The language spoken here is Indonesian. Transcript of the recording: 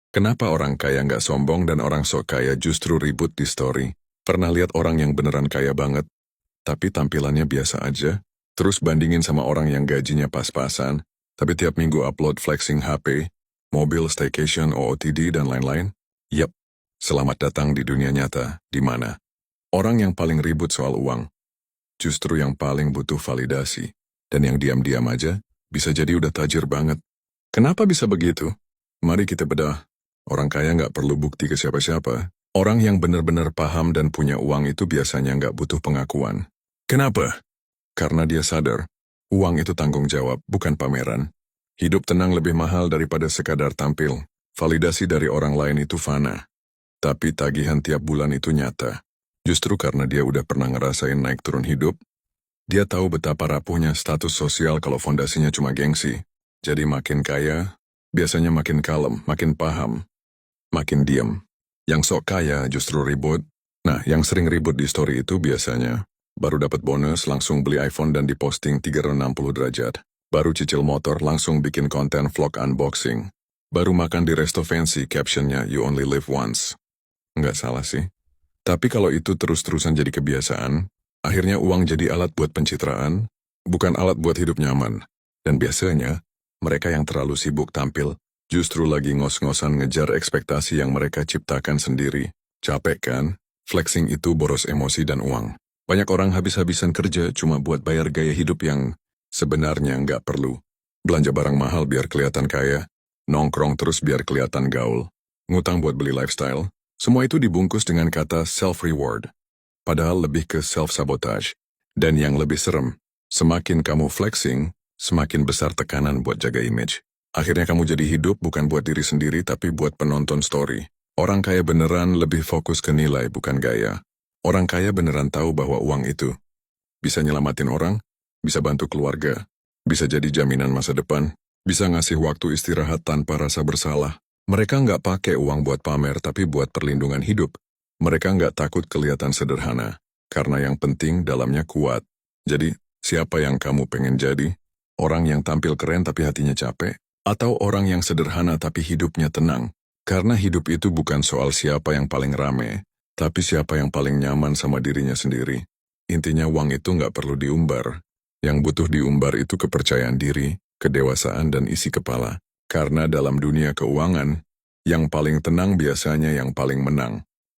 Kenapa orang kaya nggak sombong dan orang sok kaya justru ribut di story? Pernah lihat orang yang beneran kaya banget, tapi tampilannya biasa aja? Terus bandingin sama orang yang gajinya pas-pasan, tapi tiap minggu upload flexing HP, mobil, staycation, OOTD, dan lain-lain? Yap, selamat datang di dunia nyata, di mana orang yang paling ribut soal uang, justru yang paling butuh validasi, dan yang diam-diam aja, bisa jadi udah tajir banget. Kenapa bisa begitu? Mari kita bedah. Orang kaya nggak perlu bukti ke siapa-siapa. Orang yang benar-benar paham dan punya uang itu biasanya nggak butuh pengakuan. Kenapa? Karena dia sadar, uang itu tanggung jawab, bukan pameran. Hidup tenang lebih mahal daripada sekadar tampil. Validasi dari orang lain itu fana. Tapi tagihan tiap bulan itu nyata. Justru karena dia udah pernah ngerasain naik turun hidup, dia tahu betapa rapuhnya status sosial kalau fondasinya cuma gengsi. Jadi makin kaya, biasanya makin kalem, makin paham, makin diam. Yang sok kaya justru ribut. Nah, yang sering ribut di story itu biasanya baru dapat bonus langsung beli iPhone dan diposting 360 derajat. Baru cicil motor langsung bikin konten vlog unboxing. Baru makan di resto fancy captionnya you only live once. Nggak salah sih. Tapi kalau itu terus-terusan jadi kebiasaan, akhirnya uang jadi alat buat pencitraan, bukan alat buat hidup nyaman. Dan biasanya, mereka yang terlalu sibuk tampil, justru lagi ngos-ngosan ngejar ekspektasi yang mereka ciptakan sendiri. Capek kan? Flexing itu boros emosi dan uang. Banyak orang habis-habisan kerja cuma buat bayar gaya hidup yang sebenarnya nggak perlu. Belanja barang mahal biar kelihatan kaya, nongkrong terus biar kelihatan gaul, ngutang buat beli lifestyle. Semua itu dibungkus dengan kata self-reward. Padahal lebih ke self-sabotage. Dan yang lebih serem, semakin kamu flexing, semakin besar tekanan buat jaga image. Akhirnya kamu jadi hidup bukan buat diri sendiri tapi buat penonton story. Orang kaya beneran lebih fokus ke nilai bukan gaya. Orang kaya beneran tahu bahwa uang itu bisa nyelamatin orang, bisa bantu keluarga, bisa jadi jaminan masa depan, bisa ngasih waktu istirahat tanpa rasa bersalah. Mereka nggak pakai uang buat pamer tapi buat perlindungan hidup. Mereka nggak takut kelihatan sederhana, karena yang penting dalamnya kuat. Jadi, siapa yang kamu pengen jadi? Orang yang tampil keren tapi hatinya capek? Atau orang yang sederhana tapi hidupnya tenang? Karena hidup itu bukan soal siapa yang paling rame, tapi siapa yang paling nyaman sama dirinya sendiri. Intinya uang itu nggak perlu diumbar. Yang butuh diumbar itu kepercayaan diri, kedewasaan dan isi kepala. Karena dalam dunia keuangan, yang paling tenang biasanya yang paling menang.